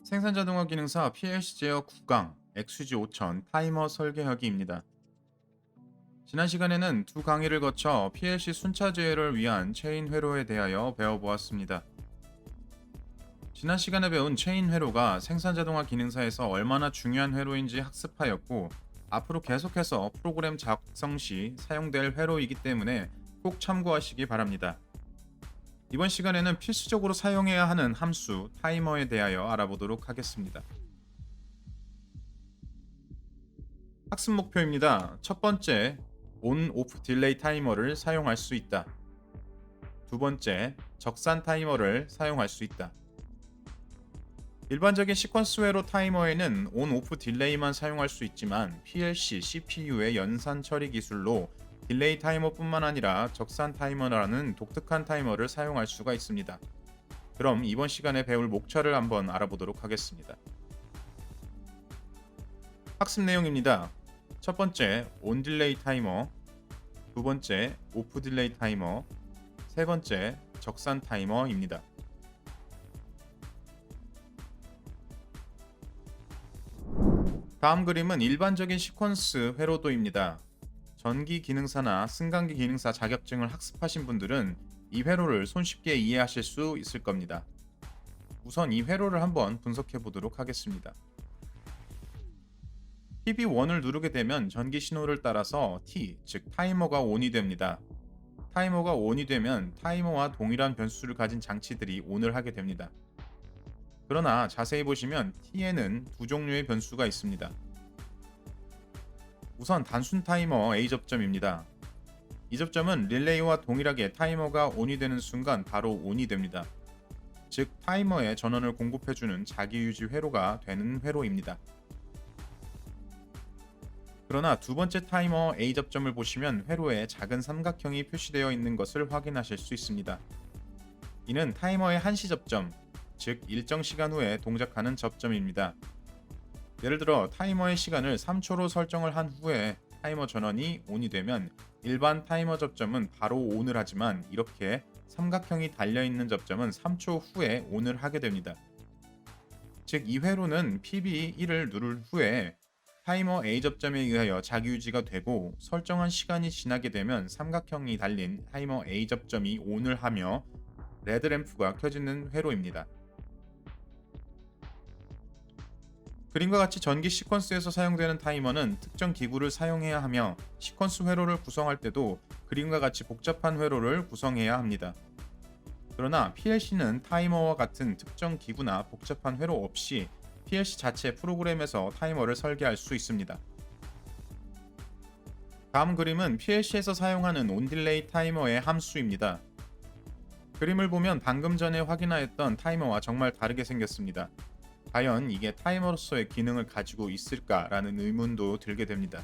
생산자동화 기능사 PLC 제어 9강 엑스지 5000 타이머 설계하기입니다. 지난 시간에는 두 강의를 거쳐 PLC 순차 제어를 위한 체인 회로에 대하여 배워보았습니다. 지난 시간에 배운 체인 회로가 생산자동화 기능사에서 얼마나 중요한 회로인지 학습하였고, 앞으로 계속해서 프로그램 작성 시 사용될 회로이기 때문에 꼭 참고하시기 바랍니다. 이번 시간에는 필수적으로 사용해야 하는 함수 타이머에 대하여 알아보도록 하겠습니다. 학습 목표입니다. 첫 번째, on off 딜레이 타이머를 사용할 수 있다. 두 번째, 적산 타이머를 사용할 수 있다. 일반적인 시퀀스 회로 타이머에는 on off 딜레이만 사용할 수 있지만 PLC, CPU의 연산 처리 기술로 딜레이 타이머뿐만 아니라 적산 타이머라는 독특한 타이머를 사용할 수가 있습니다. 그럼 이번 시간에 배울 목차를 한번 알아보도록 하겠습니다. 학습 내용입니다. 첫 번째, on 딜레이 타이머, 두 번째, off 딜레이 타이머, 세 번째, 적산 타이머입니다. 다음 그림은 일반적인 시퀀스 회로도입니다. 전기 기능사나 승강기 기능사 자격증을 학습하신 분들은 이 회로를 손쉽게 이해하실 수 있을 겁니다. 우선 이 회로를 한번 분석해 보도록 하겠습니다. TB1을 누르게 되면 전기 신호를 따라서 T, 즉 타이머가 ON이 됩니다. 타이머가 ON이 되면 타이머와 동일한 변수를 가진 장치들이 ON을 하게 됩니다. 그러나 자세히 보시면 T에는 두 종류의 변수가 있습니다. 우선 단순 타이머 A 접점입니다. 이 접점은 릴레이와 동일하게 타이머가 ON이 되는 순간 바로 ON이 됩니다. 즉 타이머에 전원을 공급해주는 자기유지 회로가 되는 회로입니다. 그러나 두 번째 타이머 A 접점을 보시면 회로에 작은 삼각형이 표시되어 있는 것을 확인하실 수 있습니다. 이는 타이머의 한시 접점, 즉 일정 시간 후에 동작하는 접점입니다. 예를 들어 타이머의 시간을 3초로 설정을 한 후에 타이머 전원이 ON이 되면 일반 타이머 접점은 바로 ON을 하지만 이렇게 삼각형이 달려있는 접점은 3초 후에 ON을 하게 됩니다. 즉 이 회로는 PB1을 누를 후에 타이머 A 접점에 의하여 자기유지가 되고 설정한 시간이 지나게 되면 삼각형이 달린 타이머 A 접점이 ON을 하며 레드램프가 켜지는 회로입니다. 그림과 같이 전기 시퀀스에서 사용되는 타이머는 특정 기구를 사용해야 하며 시퀀스 회로를 구성할 때도 그림과 같이 복잡한 회로를 구성해야 합니다. 그러나 PLC는 타이머와 같은 특정 기구나 복잡한 회로 없이 PLC 자체 프로그램에서 타이머를 설계할 수 있습니다. 다음 그림은 PLC에서 사용하는 온딜레이 타이머의 함수입니다. 그림을 보면 방금 전에 확인하였던 타이머와 정말 다르게 생겼습니다. 과연 이게 타이머로서의 기능을 가지고 있을까라는 의문도 들게 됩니다.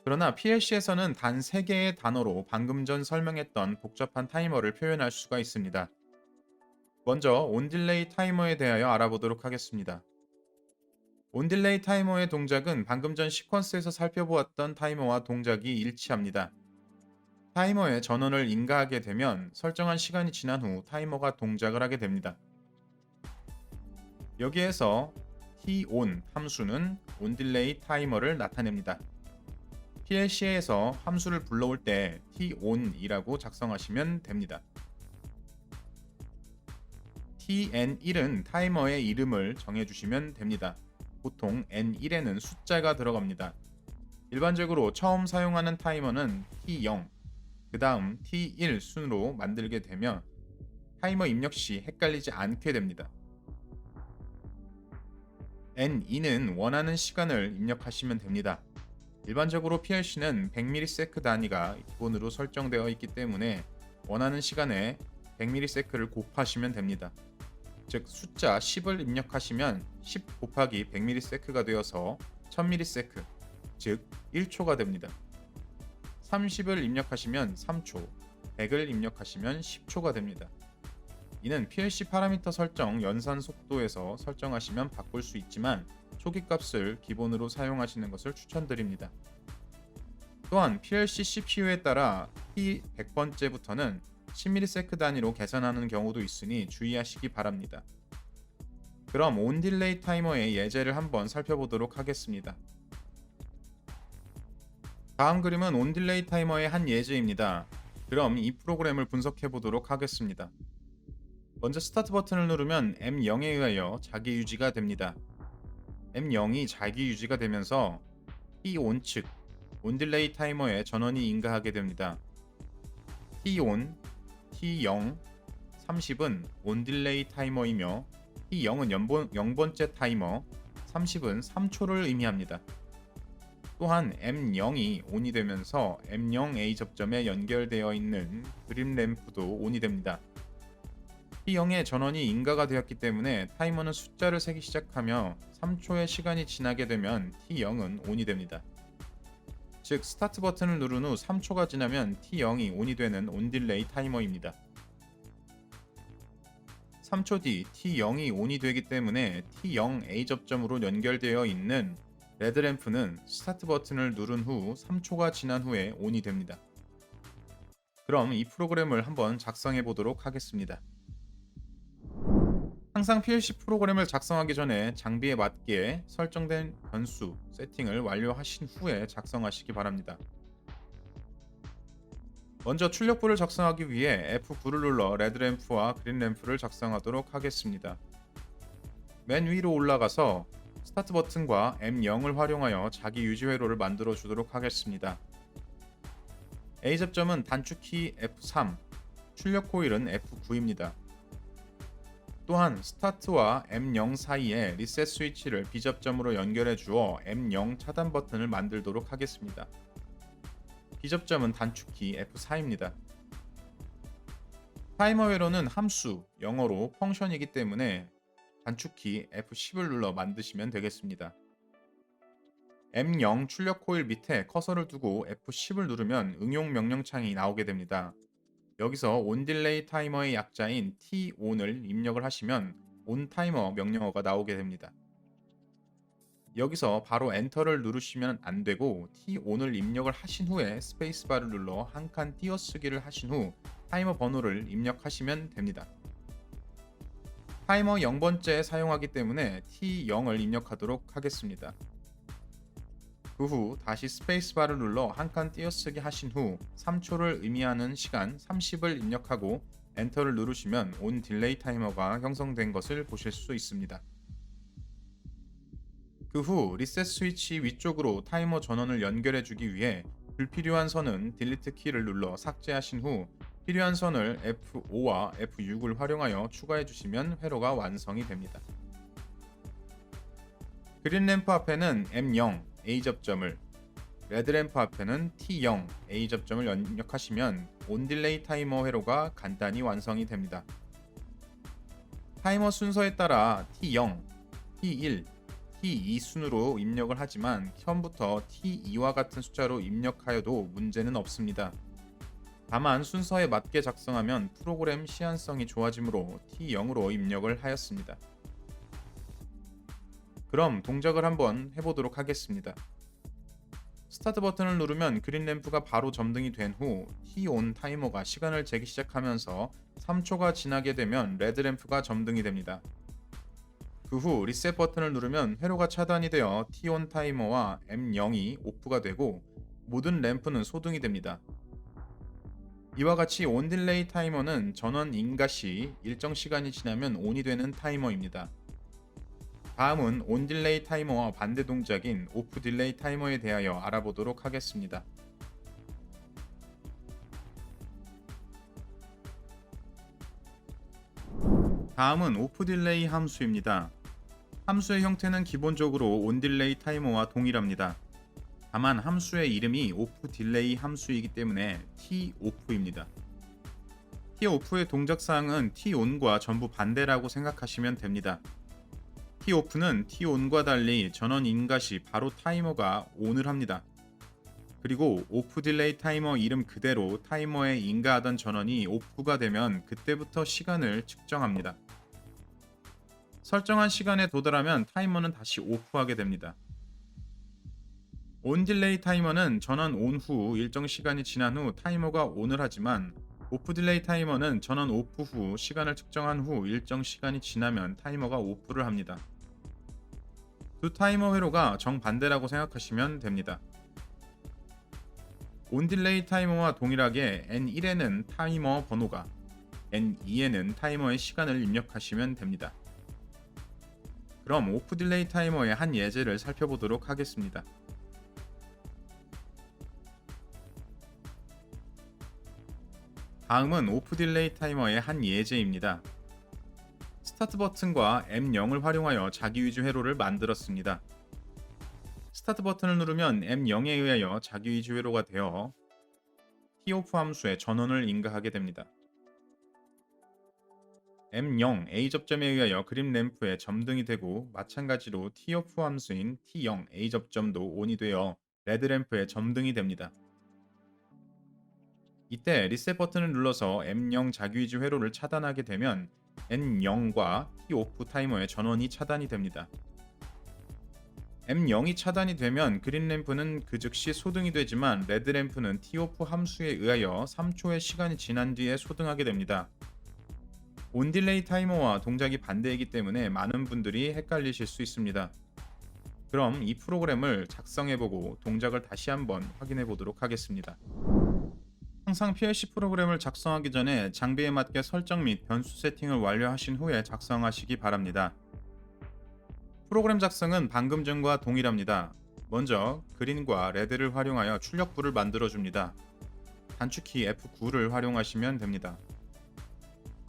그러나 PLC에서는 단 3개의 단어로 방금 전 설명했던 복잡한 타이머를 표현할 수가 있습니다. 먼저 온딜레이 타이머에 대하여 알아보도록 하겠습니다. 온딜레이 타이머의 동작은 방금 전 시퀀스에서 살펴보았던 타이머와 동작이 일치합니다. 타이머에 전원을 인가하게 되면 설정한 시간이 지난 후 타이머가 동작을 하게 됩니다. 여기에서 ton 함수는 온딜레이 타이머를 나타냅니다. PLC에서 함수를 불러올 때 ton이라고 작성하시면 됩니다. tn1은 타이머의 이름을 정해주시면 됩니다. 보통 n1에는 숫자가 들어갑니다. 일반적으로 처음 사용하는 타이머는 t0, 그 다음 t1 순으로 만들게 되며 타이머 입력 시 헷갈리지 않게 됩니다. N2는 원하는 시간을 입력하시면 됩니다. 일반적으로 PLC는 100ms 단위가 기본으로 설정되어 있기 때문에 원하는 시간에 100ms를 곱하시면 됩니다. 즉 숫자 10을 입력하시면 10 곱하기 100ms가 되어서 1000ms, 즉 1초가 됩니다. 30을 입력하시면 3초, 100을 입력하시면 10초가 됩니다. 이는 PLC 파라미터 설정 연산 속도에서 설정하시면 바꿀 수 있지만 초기 값을 기본으로 사용하시는 것을 추천드립니다. 또한 PLC CPU에 따라 P100번째부터는 10ms 단위로 계산하는 경우도 있으니 주의하시기 바랍니다. 그럼 온 딜레이 타이머의 예제를 한번 살펴보도록 하겠습니다. 다음 그림은 온 딜레이 타이머의 한 예제입니다. 그럼 이 프로그램을 분석해 보도록 하겠습니다. 먼저 스타트 버튼을 누르면 M0에 의하여 자기 유지가 됩니다. M0이 자기 유지가 되면서 T-on 측 온 딜레이 타이머의 전원이 인가하게 됩니다. T-on, T0, 30은 온 딜레이 타이머이며 T0은 0번째 타이머, 30은 3초를 의미합니다. 또한 M0이 온이 되면서 M0A 접점에 연결되어 있는 그림 램프도 온이 됩니다. T0의 전원이 인가가 되었기 때문에 타이머는 숫자를 세기 시작하며 3초의 시간이 지나게 되면 T0은 온이 됩니다. 즉 스타트 버튼을 누른 후 3초가 지나면 T0이 온이 되는 온 딜레이 타이머입니다. 3초 뒤 T0이 온이 되기 때문에 T0A 접점으로 연결되어 있는 레드램프는 스타트 버튼을 누른 후 3초가 지난 후에 온이 됩니다. 그럼 이 프로그램을 한번 작성해 보도록 하겠습니다. 항상 PLC 프로그램을 작성하기 전에 장비에 맞게 설정된 변수 세팅을 완료하신 후에 작성하시기 바랍니다. 먼저 출력부를 작성하기 위해 F9를 눌러 레드램프와 그린램프를 작성하도록 하겠습니다. 맨 위로 올라가서 스타트 버튼과 M0을 활용하여 자기 유지 회로를 만들어 주도록 하겠습니다. A 접점은 단축키 F3, 출력 코일은 F9입니다. 또한 스타트와 M0 사이에 리셋 스위치를 B 접점으로 연결해 주어 M0 차단 버튼을 만들도록 하겠습니다. B 접점은 단축키 F4입니다. 타이머 회로는 함수, 영어로 펑션이기 때문에 단축키 F10을 눌러 만드시면 되겠습니다. M0 출력 코일 밑에 커서를 두고 F10을 누르면 응용 명령창이 나오게 됩니다. 여기서 온 딜레이 타이머의 약자인 T-on을 입력을 하시면 온 타이머 명령어가 나오게 됩니다. 여기서 바로 엔터를 누르시면 안 되고 T-on을 입력을 하신 후에 스페이스바를 눌러 한 칸 띄어쓰기를 하신 후 타이머 번호를 입력하시면 됩니다. 타이머 0번째 사용하기 때문에 T0을 입력하도록 하겠습니다. 그 후 다시 스페이스바를 눌러 한 칸 띄어쓰기 하신 후 3초를 의미하는 시간 30을 입력하고 엔터를 누르시면 온 딜레이 타이머가 형성된 것을 보실 수 있습니다. 그 후 리셋 스위치 위쪽으로 타이머 전원을 연결해 주기 위해 불필요한 선은 딜리트 키를 눌러 삭제하신 후 필요한 선을 F5와 F6을 활용하여 추가해 주시면 회로가 완성이 됩니다. 그린 램프 앞에는 M0 A 접점을, 레드 램프 앞에는 T0 A 접점을 입력하시면 온 딜레이 타이머 회로가 간단히 완성이 됩니다. 타이머 순서에 따라 T0, T1, T2 순으로 입력을 하지만 처음부터 T2와 같은 숫자로 입력하여도 문제는 없습니다. 다만 순서에 맞게 작성하면 프로그램 시한성이 좋아지므로 T0으로 입력을 하였습니다. 그럼 동작을 한번 해보도록 하겠습니다. 스타트 버튼을 누르면 그린 램프가 바로 점등이 된 후 T-on 타이머가 시간을 재기 시작하면서 3초가 지나게 되면 레드 램프가 점등이 됩니다. 그 후 리셋 버튼을 누르면 회로가 차단이 되어 T-on 타이머와 M0이 오프가 되고 모든 램프는 소등이 됩니다. 이와 같이 온 딜레이 타이머는 전원 인가 시 일정 시간이 지나면 온이 되는 타이머입니다. 다음은 온 딜레이 타이머와 반대 동작인 오프 딜레이 타이머에 대하여 알아보도록 하겠습니다. 다음은 오프 딜레이 함수입니다. 함수의 형태는 기본적으로 온 딜레이 타이머와 동일합니다. 다만 함수의 이름이 오프 딜레이 함수이기 때문에 T-off입니다. T-off의 동작사항은 T-on과 전부 반대라고 생각하시면 됩니다. T-off는 T-on과 달리 전원 인가 시 바로 타이머가 ON을 합니다. 그리고 오프 딜레이 타이머 이름 그대로 타이머에 인가하던 전원이 OFF가 되면 그때부터 시간을 측정합니다. 설정한 시간에 도달하면 타이머는 다시 OFF하게 됩니다. 온 딜레이 타이머는 전원 온 후 일정 시간이 지난 후 타이머가 ON을 하지만 오프 딜레이 타이머는 전원 오프 후 시간을 측정한 후 일정 시간이 지나면 타이머가 오프를 합니다. 두 타이머 회로가 정반대라고 생각하시면 됩니다. 온 딜레이 타이머와 동일하게 N1에는 타이머 번호가, N2에는 타이머의 시간을 입력하시면 됩니다. 그럼 오프 딜레이 타이머의 한 예제를 살펴보도록 하겠습니다. 다음은 오프 딜레이 타이머의 한 예제입니다. 스타트 버튼과 M0을 활용하여 자기위주 회로를 만들었습니다. 스타트 버튼을 누르면 M0에 의하여 자기위주 회로가 되어 TOFF 함수에 전원을 인가하게 됩니다. M0 A 접점에 의하여 그림 램프에 점등이 되고 마찬가지로 TOFF 함수인 T0 A 접점도 ON이 되어 레드 램프에 점등이 됩니다. 이때 리셋 버튼을 눌러서 M0 자기위주 회로를 차단하게 되면 N0과 TOFF 타이머의 전원이 차단이 됩니다. M0이 차단이 되면 그린 램프는 그 즉시 소등이 되지만 레드 램프는 TOFF 함수에 의하여 3초의 시간이 지난 뒤에 소등하게 됩니다. 온 딜레이 타이머와 동작이 반대이기 때문에 많은 분들이 헷갈리실 수 있습니다. 그럼 이 프로그램을 작성해보고 동작을 다시 한번 확인해 보도록 하겠습니다. 항상 PLC 프로그램을 작성하기 전에 장비에 맞게 설정 및 변수 세팅을 완료하신 후에 작성하시기 바랍니다. 프로그램 작성은 방금 전과 동일합니다. 먼저 그린과 레드를 활용하여 출력부를 만들어줍니다. 단축키 F9를 활용하시면 됩니다.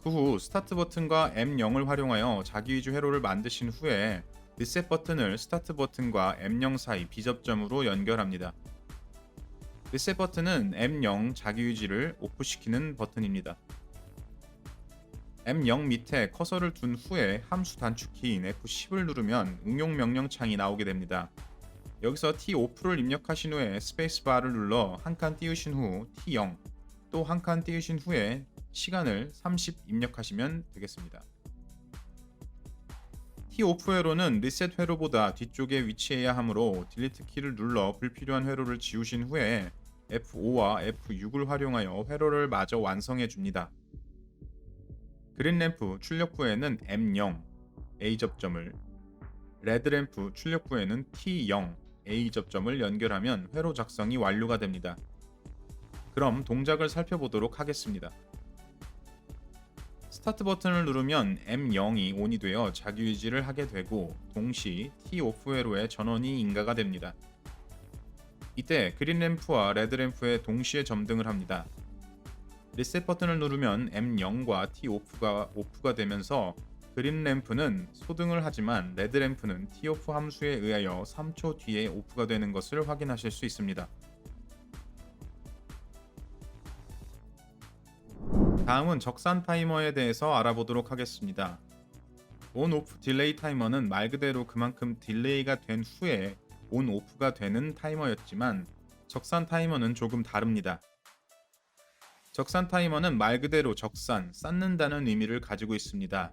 그 후 스타트 버튼과 M0을 활용하여 자기위주 회로를 만드신 후에 리셋 버튼을 스타트 버튼과 M0 사이 B접점으로 연결합니다. 리셋 버튼은 M0 자기유지를 오프시키는 버튼입니다. M0 밑에 커서를 둔 후에 함수 단축키인 F10을 누르면 응용 명령 창이 나오게 됩니다. 여기서 T-OFF를 입력하신 후에 스페이스바를 눌러 한 칸 띄우신 후 T0, 또 한 칸 띄우신 후에 시간을 30 입력하시면 되겠습니다. T-OFF 회로는 리셋 회로보다 뒤쪽에 위치해야 하므로 딜리트 키를 눌러 불필요한 회로를 지우신 후에 F5와 F6을 활용하여 회로를 마저 완성해 줍니다. 그린 램프 출력부에는 M0 A 접점을, 레드 램프 출력부에는 T0 A 접점을 연결하면 회로 작성이 완료가 됩니다. 그럼 동작을 살펴보도록 하겠습니다. 스타트 버튼을 누르면 M0이 ON이 되어 자기유지를 하게 되고 동시 T-OFF 회로의 전원이 인가가 됩니다. 이때 그린 램프와 레드 램프에 동시에 점등을 합니다. 리셋 버튼을 누르면 M0과 T-OFF가 오프가 되면서 그린 램프는 소등을 하지만 레드 램프는 T-OFF 함수에 의하여 3초 뒤에 오프가 되는 것을 확인하실 수 있습니다. 다음은 적산 타이머에 대해서 알아보도록 하겠습니다. 온-오프 딜레이 타이머는 말 그대로 그만큼 딜레이가 된 후에 온-오프가 되는 타이머였지만 적산 타이머는 조금 다릅니다. 적산 타이머는 말 그대로 적산, 쌓는다는 의미를 가지고 있습니다.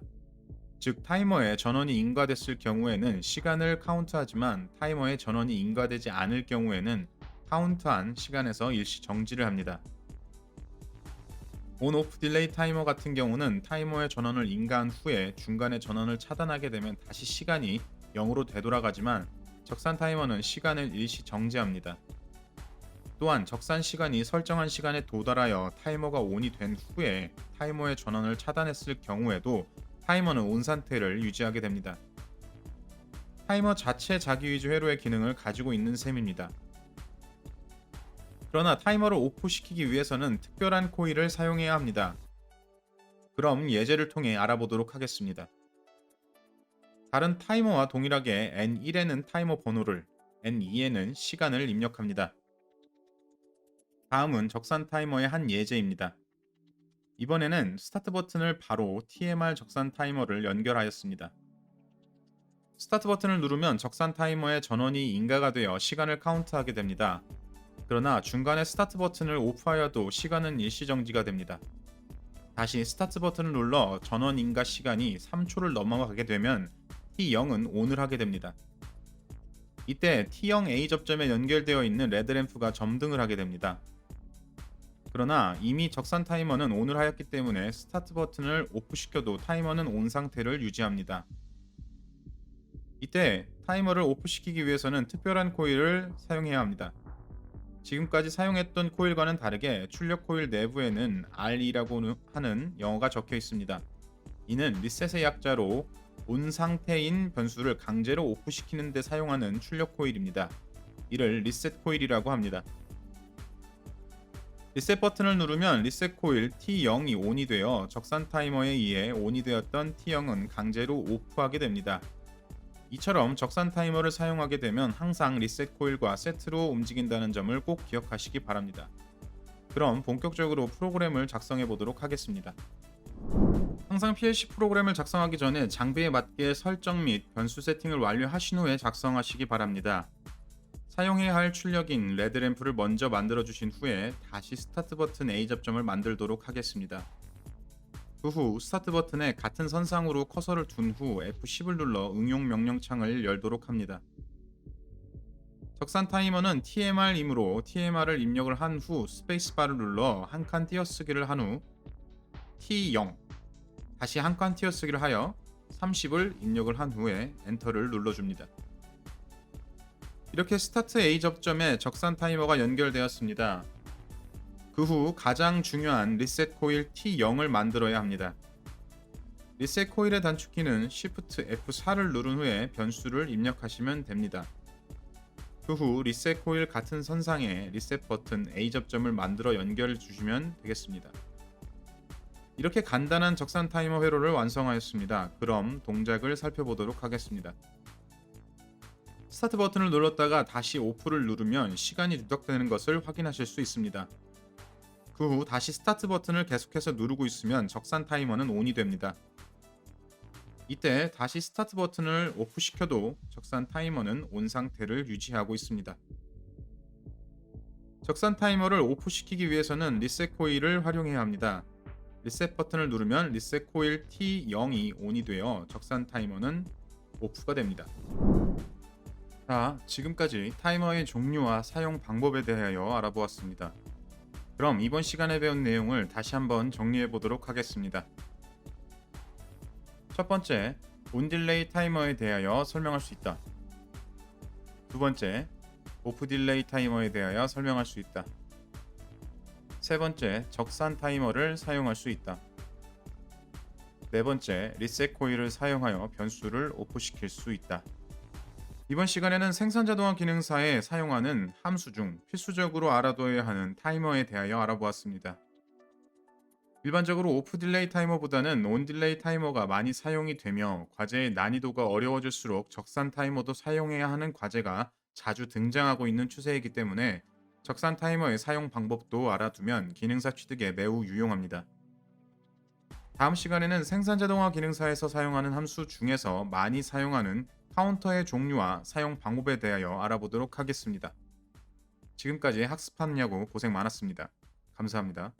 즉 타이머에 전원이 인가됐을 경우에는 시간을 카운트하지만 타이머에 전원이 인가되지 않을 경우에는 카운트한 시간에서 일시 정지를 합니다. 온-오프 딜레이 타이머 같은 경우는 타이머의 전원을 인가한 후에 중간에 전원을 차단하게 되면 다시 시간이 0으로 되돌아가지만 적산 타이머는 시간을 일시 정지합니다. 또한 적산 시간이 설정한 시간에 도달하여 타이머가 ON이 된 후에 타이머의 전원을 차단했을 경우에도 타이머는 ON 상태를 유지하게 됩니다. 타이머 자체 자기위주 회로의 기능을 가지고 있는 셈입니다. 그러나 타이머를 오프시키기 위해서는 특별한 코일을 사용해야 합니다. 그럼 예제를 통해 알아보도록 하겠습니다. 다른 타이머와 동일하게 N1에는 타이머 번호를, N2에는 시간을 입력합니다. 다음은 적산 타이머의 한 예제입니다. 이번에는 스타트 버튼을 바로 TMR 적산 타이머를 연결하였습니다. 스타트 버튼을 누르면 적산 타이머의 전원이 인가가 되어 시간을 카운트하게 됩니다. 그러나 중간에 스타트 버튼을 오프하여도 시간은 일시 정지가 됩니다. 다시 스타트 버튼을 눌러 전원 인가 시간이 3초를 넘어가게 되면 T0은 ON을 하게 됩니다. 이때 T0 A 접점에 연결되어 있는 레드 램프가 점등을 하게 됩니다. 그러나 이미 적산 타이머는 ON을 하였기 때문에 스타트 버튼을 오프시켜도 타이머는 ON 상태를 유지합니다. 이때 타이머를 오프시키기 위해서는 특별한 코일을 사용해야 합니다. 지금까지 사용했던 코일과는 다르게 출력 코일 내부에는 RE라고 하는 영어가 적혀 있습니다. 이는 리셋의 약자로 ON 상태인 변수를 강제로 오프시키는 데 사용하는 출력 코일입니다. 이를 리셋 코일이라고 합니다. 리셋 버튼을 누르면 리셋 코일 T0이 ON이 되어 적산 타이머에 의해 ON이 되었던 T0은 강제로 오프하게 됩니다. 이처럼 적산 타이머를 사용하게 되면 항상 리셋 코일과 세트로 움직인다는 점을 꼭 기억하시기 바랍니다. 그럼 본격적으로 프로그램을 작성해 보도록 하겠습니다. 항상 PLC 프로그램을 작성하기 전에 장비에 맞게 설정 및 변수 세팅을 완료하신 후에 작성하시기 바랍니다. 사용해야 할 출력인 레드램프를 먼저 만들어 주신 후에 다시 스타트 버튼 A 접점을 만들도록 하겠습니다. 그 후 스타트 버튼에 같은 선상으로 커서를 둔 후 F10을 눌러 응용 명령창을 열도록 합니다. 적산 타이머는 TMR이므로 TMR을 입력을 한 후 스페이스바를 눌러 한 칸 띄어쓰기를 한 후 T0 다시 한 칸 띄어쓰기를 하여 30을 입력을 한 후에 엔터를 눌러줍니다. 이렇게 스타트 A 접점에 적산 타이머가 연결되었습니다. 그 후 가장 중요한 리셋 코일 T0을 만들어야 합니다. 리셋 코일의 단축키는 Shift F4를 누른 후에 변수를 입력하시면 됩니다. 그 후 리셋 코일 같은 선상에 리셋 버튼 A 접점을 만들어 연결해 주시면 되겠습니다. 이렇게 간단한 적산 타이머 회로를 완성하였습니다. 그럼 동작을 살펴보도록 하겠습니다. 스타트 버튼을 눌렀다가 다시 오프를 누르면 시간이 누적되는 것을 확인하실 수 있습니다. 그 후 다시 스타트 버튼을 계속해서 누르고 있으면 적산 타이머는 ON이 됩니다. 이때 다시 스타트 버튼을 오프시켜도 적산 타이머는 ON 상태를 유지하고 있습니다. 적산 타이머를 오프시키기 위해서는 리셋 코일을 활용해야 합니다. 리셋 버튼을 누르면 리셋 코일 T0이 ON이 되어 적산 타이머는 오프가 됩니다. 자, 지금까지 타이머의 종류와 사용 방법에 대하여 알아보았습니다. 그럼 이번 시간에 배운 내용을 다시 한번 정리해 보도록 하겠습니다. 첫 번째, ON 딜레이 타이머에 대하여 설명할 수 있다. 두 번째, 오프 딜레이 타이머에 대하여 설명할 수 있다. 세 번째, 적산 타이머를 사용할 수 있다. 네 번째, 리셋 코일을 사용하여 변수를 오프시킬 수 있다. 이번 시간에는 생산자동화 기능사에 사용하는 함수 중 필수적으로 알아둬야 하는 타이머에 대하여 알아보았습니다. 일반적으로 오프 딜레이 타이머보다는 온 딜레이 타이머가 많이 사용이 되며 과제의 난이도가 어려워질수록 적산 타이머도 사용해야 하는 과제가 자주 등장하고 있는 추세이기 때문에 적산 타이머의 사용 방법도 알아두면 기능사 취득에 매우 유용합니다. 다음 시간에는 생산자동화 기능사에서 사용하는 함수 중에서 많이 사용하는 카운터의 종류와 사용 방법에 대하여 알아보도록 하겠습니다. 지금까지 학습하느냐고 고생 많았습니다. 감사합니다.